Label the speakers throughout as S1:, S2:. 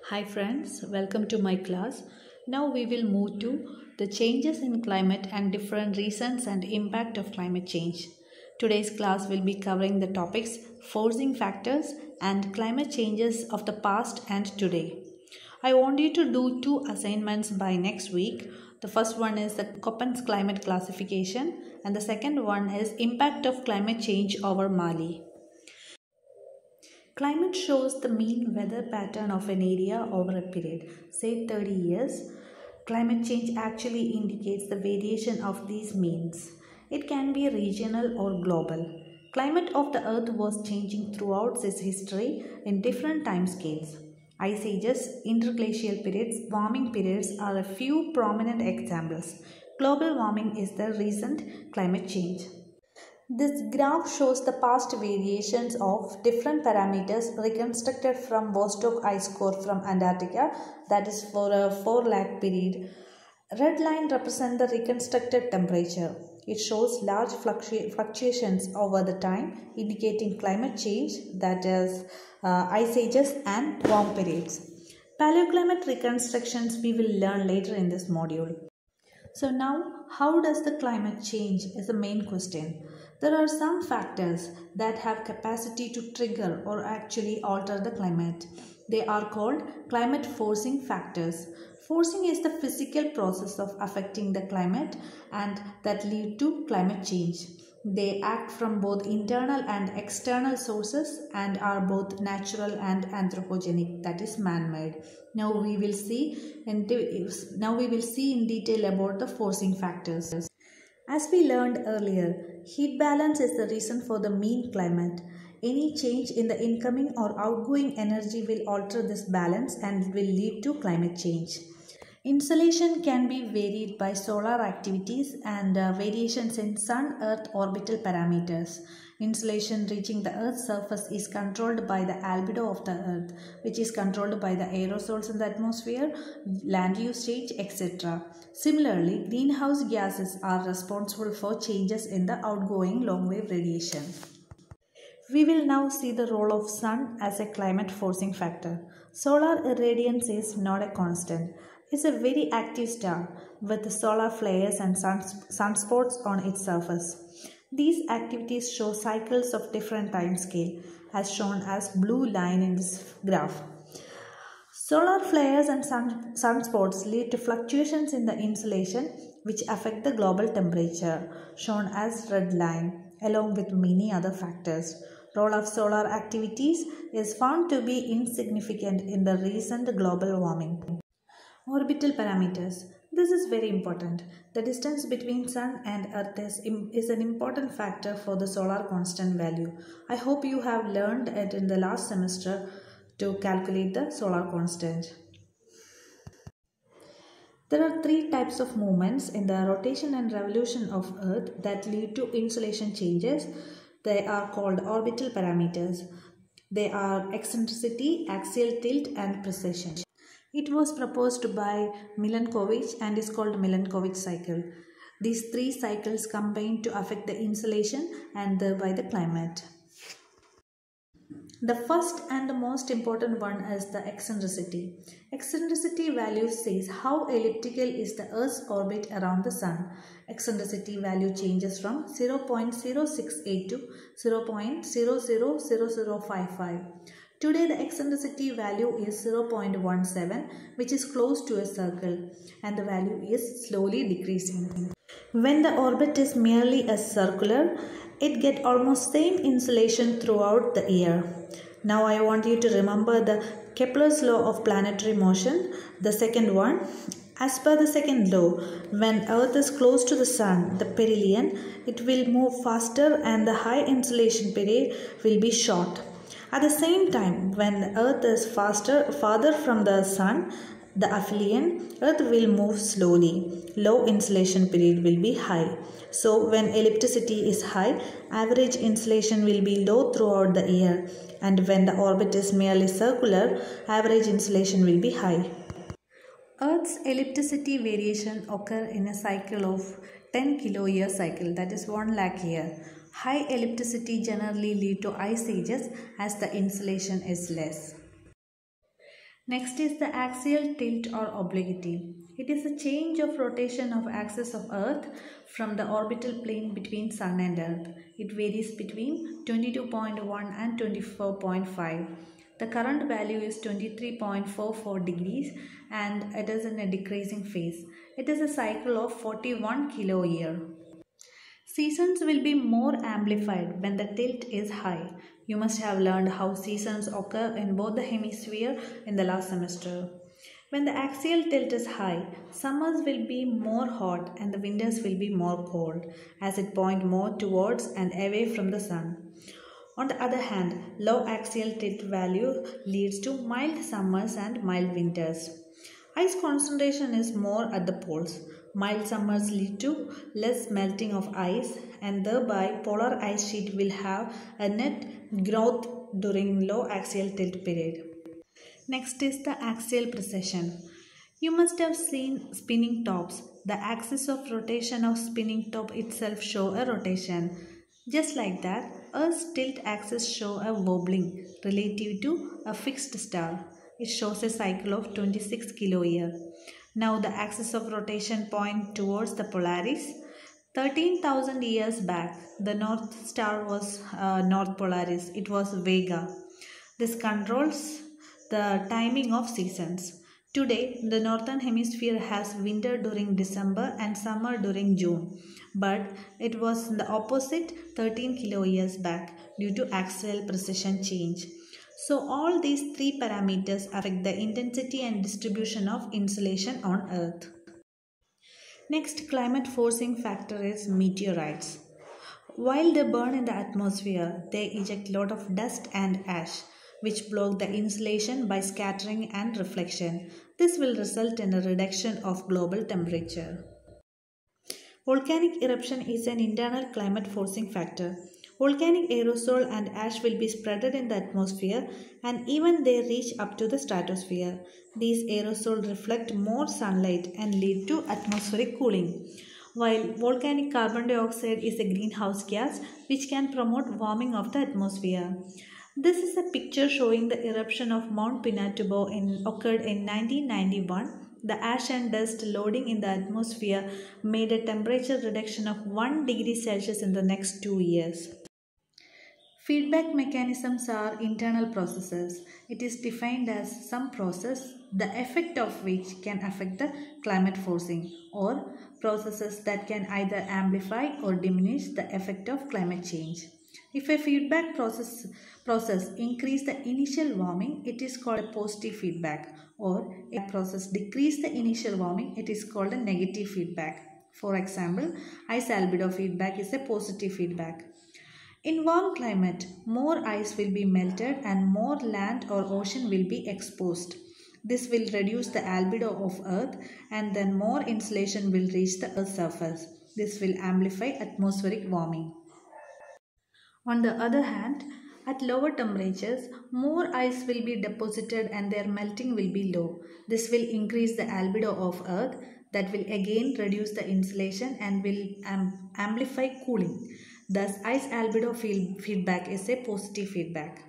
S1: Hi friends, welcome to my class. Now we will move to the changes in climate and different reasons and impact of climate change. Today's class will be covering the topics forcing factors and climate changes of the past and today. I want you to do two assignments by next week. The first one is the Köppen's climate classification and the second one is impact of climate change over Mali. Climate shows the mean weather pattern of an area over a period, say 30 years. Climate change actually indicates the variation of these means. It can be regional or global. Climate of the earth was changing throughout its history in different time scales. Ice ages, interglacial periods, warming periods are a few prominent examples. Global warming is the recent climate change. This graph shows the past variations of different parameters reconstructed from Vostok ice core from Antarctica, that is for a 4 lakh period. Red line represents the reconstructed temperature. It shows large fluctuations over the time, indicating climate change, that is ice ages and warm periods. Paleoclimate reconstructions we will learn later in this module. So now, how does the climate change is the main question. There are some factors that have capacity to trigger or actually alter the climate. They are called climate forcing factors. Forcing is the physical process of affecting the climate and that lead to climate change. They act from both internal and external sources and are both natural and anthropogenic, that is man-made. Now we will see in detail about the forcing factors. As we learned earlier, heat balance is the reason for the mean climate. Any change in the incoming or outgoing energy will alter this balance and will lead to climate change. Insolation can be varied by solar activities and variations in Sun-Earth orbital parameters. Insolation reaching the Earth's surface is controlled by the albedo of the Earth, which is controlled by the aerosols in the atmosphere, land usage, etc. Similarly, greenhouse gases are responsible for changes in the outgoing long-wave radiation. We will now see the role of Sun as a climate forcing factor. Solar irradiance is not a constant. It's a very active star with solar flares and sunspots on its surface. These activities show cycles of different time scale, as shown as blue line in this graph. Solar flares and sunspots lead to fluctuations in the insolation which affect the global temperature, shown as red line, along with many other factors. Role of solar activities is found to be insignificant in the recent global warming. Orbital parameters. This is very important. The distance between Sun and Earth is an important factor for the solar constant value. I hope you have learned it in the last semester to calculate the solar constant. There are three types of movements in the rotation and revolution of Earth that lead to insolation changes. They are called orbital parameters. They are eccentricity, axial tilt, and precession. It was proposed by Milankovitch and is called Milankovitch cycle. These three cycles combine to affect the insolation and thereby the climate. The first and the most important one is the eccentricity. Eccentricity value says how elliptical is the Earth's orbit around the Sun. Eccentricity value changes from 0.068 to 0.000055. Today the eccentricity value is 0.17, which is close to a circle, and the value is slowly decreasing. When the orbit is merely a circular, it gets almost same insolation throughout the year. Now I want you to remember the Kepler's law of planetary motion, the second one. As per the second law, when Earth is close to the Sun, the perihelion, it will move faster and the high insolation period will be short. At the same time, when the Earth is farther from the Sun, the aphelion, Earth will move slowly. Low insolation period will be high. So, when ellipticity is high, average insolation will be low throughout the year. And when the orbit is merely circular, average insolation will be high. Earth's ellipticity variation occur in a cycle of 10 kilo-year cycle, that is 1 lakh year. High ellipticity generally lead to ice ages as the insolation is less. Next is the axial tilt or obliquity. It is a change of rotation of axis of Earth from the orbital plane between Sun and Earth. It varies between 22.1 and 24.5. The current value is 23.44 degrees and it is in a decreasing phase. It is a cycle of 41 kilo-year. Seasons will be more amplified when the tilt is high. You must have learned how seasons occur in both the hemispheres in the last semester. When the axial tilt is high, summers will be more hot and the winters will be more cold as it points more towards and away from the sun. On the other hand, low axial tilt value leads to mild summers and mild winters. Ice concentration is more at the poles. Mild summers lead to less melting of ice and thereby polar ice sheet will have a net growth during low axial tilt period. Next is the axial precession. You must have seen spinning tops. The axis of rotation of spinning top itself show a rotation. Just like that, Earth's tilt axis show a wobbling relative to a fixed star. It shows a cycle of 26 kilo-year. Now the axis of rotation point towards the Polaris. 13,000 years back, the North Star was North Polaris. It was Vega. This controls the timing of seasons. Today, the northern hemisphere has winter during December and summer during June, but it was the opposite 13 kilo-years back due to axial precession change. So all these three parameters affect the intensity and distribution of insolation on Earth. Next climate forcing factor is meteorites. While they burn in the atmosphere, they eject lot of dust and ash, which block the insolation by scattering and reflection. This will result in a reduction of global temperature. Volcanic eruption is an internal climate forcing factor. Volcanic aerosol and ash will be spreaded in the atmosphere and even they reach up to the stratosphere. These aerosols reflect more sunlight and lead to atmospheric cooling. While volcanic carbon dioxide is a greenhouse gas which can promote warming of the atmosphere. This is a picture showing the eruption of Mount Pinatubo occurred in 1991. The ash and dust loading in the atmosphere made a temperature reduction of 1 degree Celsius in the next 2 years. Feedback mechanisms are internal processes. It is defined as some process, the effect of which can affect the climate forcing, or processes that can either amplify or diminish the effect of climate change. If a feedback process increase the initial warming, it is called a positive feedback, or a process decrease the initial warming, it is called a negative feedback. For example, ice albedo feedback is a positive feedback. In warm climate, more ice will be melted and more land or ocean will be exposed. This will reduce the albedo of Earth and then more insolation will reach the Earth's surface. This will amplify atmospheric warming. On the other hand, at lower temperatures, more ice will be deposited and their melting will be low. This will increase the albedo of Earth that will again reduce the insolation and will amplify cooling. Thus, ice albedo feedback is a positive feedback.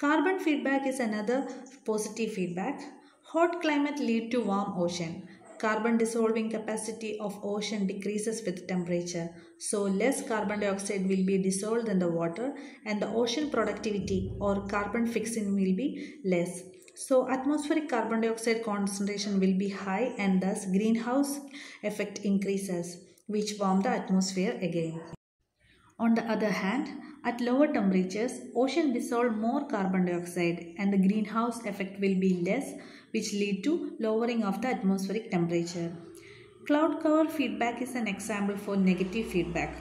S1: Carbon feedback is another positive feedback. Hot climate lead to warm ocean. Carbon dissolving capacity of ocean decreases with temperature. So less carbon dioxide will be dissolved in the water and the ocean productivity or carbon fixing will be less. So atmospheric carbon dioxide concentration will be high and thus greenhouse effect increases, which warm the atmosphere again. On the other hand, at lower temperatures, ocean dissolve more carbon dioxide and the greenhouse effect will be less, which lead to lowering of the atmospheric temperature. Cloud cover feedback is an example for negative feedback.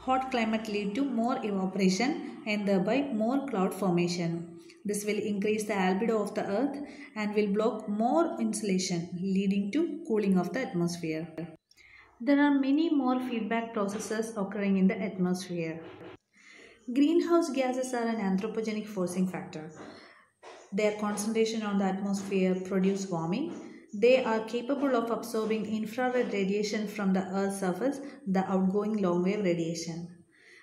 S1: Hot climate lead to more evaporation and thereby more cloud formation. This will increase the albedo of the Earth and will block more insolation, leading to cooling of the atmosphere. There are many more feedback processes occurring in the atmosphere. Greenhouse gases are an anthropogenic forcing factor. Their concentration on the atmosphere produce warming. They are capable of absorbing infrared radiation from the Earth's surface, the outgoing long-wave radiation.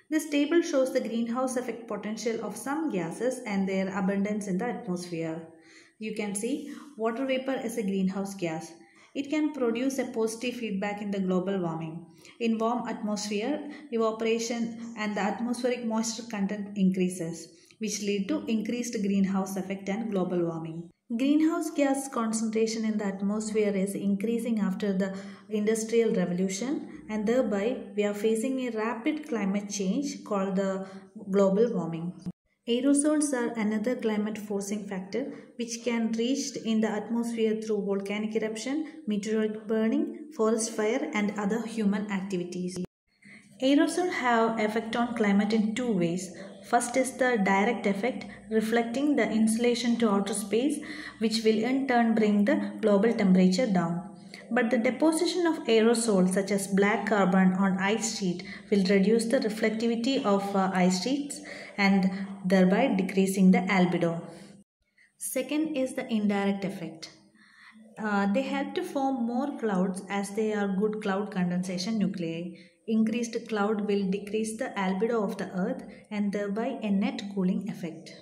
S1: This table shows the greenhouse effect potential of some gases and their abundance in the atmosphere. You can see water vapor is a greenhouse gas. It can produce a positive feedback in the global warming. In warm atmosphere, evaporation and the atmospheric moisture content increases, which lead to increased greenhouse effect and global warming. Greenhouse gas concentration in the atmosphere is increasing after the Industrial Revolution, and thereby we are facing a rapid climate change called the global warming. Aerosols are another climate forcing factor which can reach in the atmosphere through volcanic eruption, meteoric burning, forest fire and other human activities. Aerosols have effect on climate in two ways. First is the direct effect, reflecting the insulation to outer space, which will in turn bring the global temperature down. But the deposition of aerosols such as black carbon on ice sheet will reduce the reflectivity of ice sheets and thereby decreasing the albedo. Second is the indirect effect. They help to form more clouds as they are good cloud condensation nuclei. Increased cloud will decrease the albedo of the earth and thereby a net cooling effect.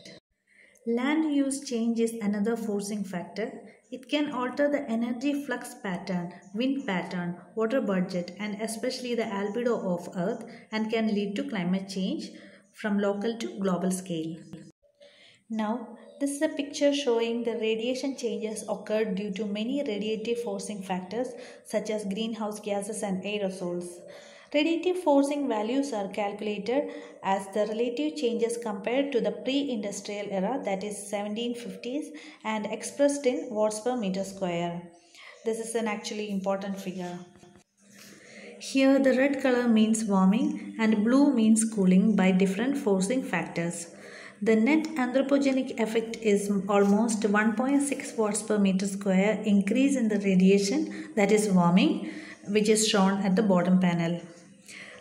S1: Land use change is another forcing factor. It can alter the energy flux pattern, wind pattern, water budget and especially the albedo of earth and can lead to climate change from local to global scale. Now, this is a picture showing the radiation changes occurred due to many radiative forcing factors such as greenhouse gases and aerosols. Radiative forcing values are calculated as the relative changes compared to the pre-industrial era, that is 1750s, and expressed in watts per meter square. This is an actually important figure. Here the red color means warming and blue means cooling by different forcing factors. The net anthropogenic effect is almost 1.6 watts per meter square increase in the radiation, that is warming, which is shown at the bottom panel.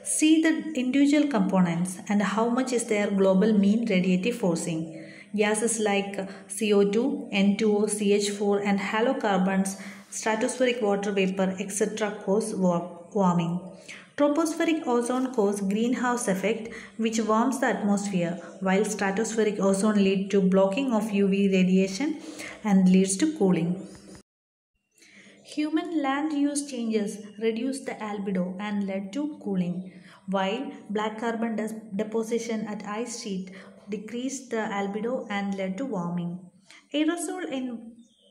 S1: See the individual components and how much is their global mean radiative forcing. Gases like CO2, N2O, CH4 and halocarbons, stratospheric water vapor, etc. cause warming. Tropospheric ozone causes greenhouse effect which warms the atmosphere, while stratospheric ozone leads to blocking of UV radiation and leads to cooling. Human land use changes reduced the albedo and led to cooling, while black carbon deposition at ice sheet decreased the albedo and led to warming. Aerosol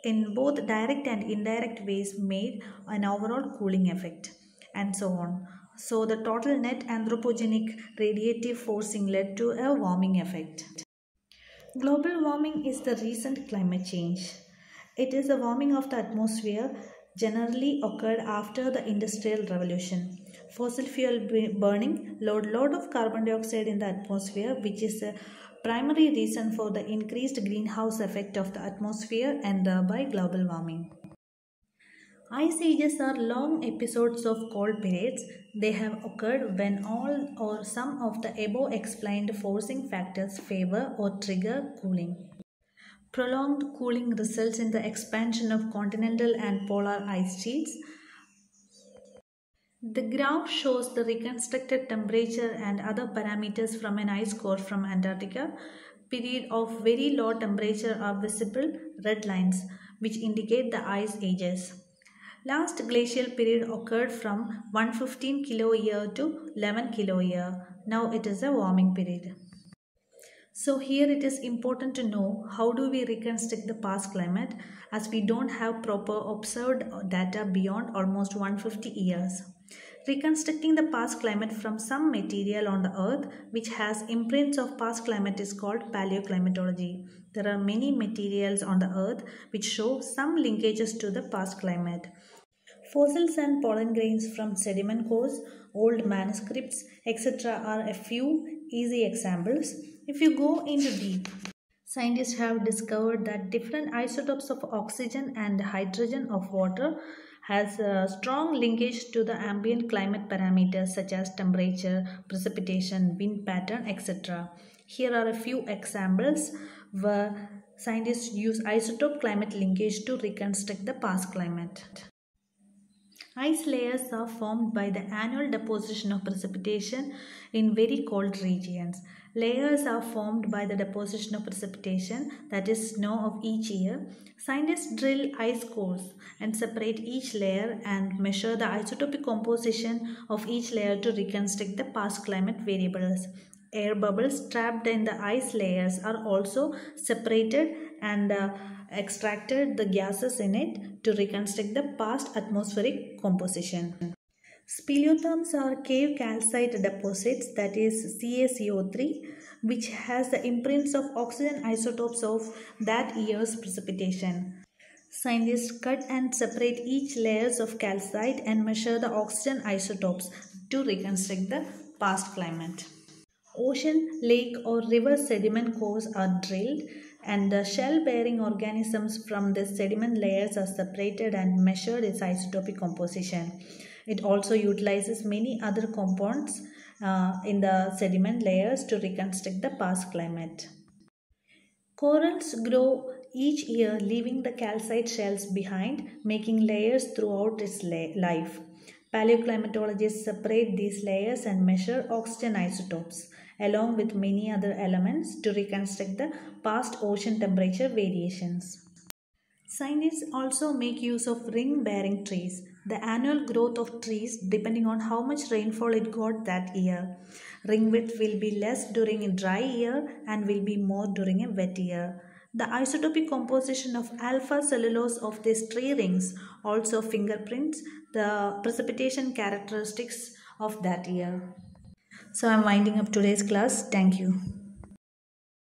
S1: in both direct and indirect ways made an overall cooling effect, and so on. So the total net anthropogenic radiative forcing led to a warming effect. Global warming is the recent climate change. It is a warming of the atmosphere generally occurred after the Industrial Revolution. Fossil fuel burning load lot of carbon dioxide in the atmosphere, which is a primary reason for the increased greenhouse effect of the atmosphere and thereby global warming. Ice ages are long episodes of cold periods. They have occurred when all or some of the above explained forcing factors favor or trigger cooling. Prolonged cooling results in the expansion of continental and polar ice sheets. The graph shows the reconstructed temperature and other parameters from an ice core from Antarctica. Period of very low temperature are visible red lines which indicate the ice ages. Last glacial period occurred from 115 kiloyear to 11 kiloyear. Now it is a warming period. So here it is important to know how do we reconstruct the past climate as we don't have proper observed data beyond almost 150 years. Reconstructing the past climate from some material on the earth which has imprints of past climate is called paleoclimatology. There are many materials on the earth which show some linkages to the past climate. Fossils and pollen grains from sediment cores, old manuscripts, etc. are a few easy examples. If you go into deep, scientists have discovered that different isotopes of oxygen and hydrogen of water has a strong linkage to the ambient climate parameters such as temperature, precipitation, wind pattern, etc. Here are a few examples where scientists use isotope climate linkage to reconstruct the past climate. Ice layers are formed by the annual deposition of precipitation in very cold regions. Layers are formed by the deposition of precipitation, that is snow, of each year. Scientists drill ice cores and separate each layer and measure the isotopic composition of each layer to reconstruct the past climate variables. Air bubbles trapped in the ice layers are also separated and extracted the gases in it to reconstruct the past atmospheric composition. Speleothems are cave calcite deposits, that is CaCO3, which has the imprints of oxygen isotopes of that year's precipitation. Scientists cut and separate each layers of calcite and measure the oxygen isotopes to reconstruct the past climate. Ocean, lake or river sediment cores are drilled and the shell-bearing organisms from the sediment layers are separated and measured its isotopic composition. It also utilizes many other compounds in the sediment layers to reconstruct the past climate. Corals grow each year, leaving the calcite shells behind, making layers throughout its life. Paleoclimatologists separate these layers and measure oxygen isotopes, along with many other elements, to reconstruct the past ocean temperature variations. Scientists also make use of ring-bearing trees, the annual growth of trees depending on how much rainfall it got that year. Ring width will be less during a dry year and will be more during a wet year. The isotopic composition of alpha cellulose of these tree rings also fingerprints the precipitation characteristics of that year. So I'm winding up today's class. Thank you.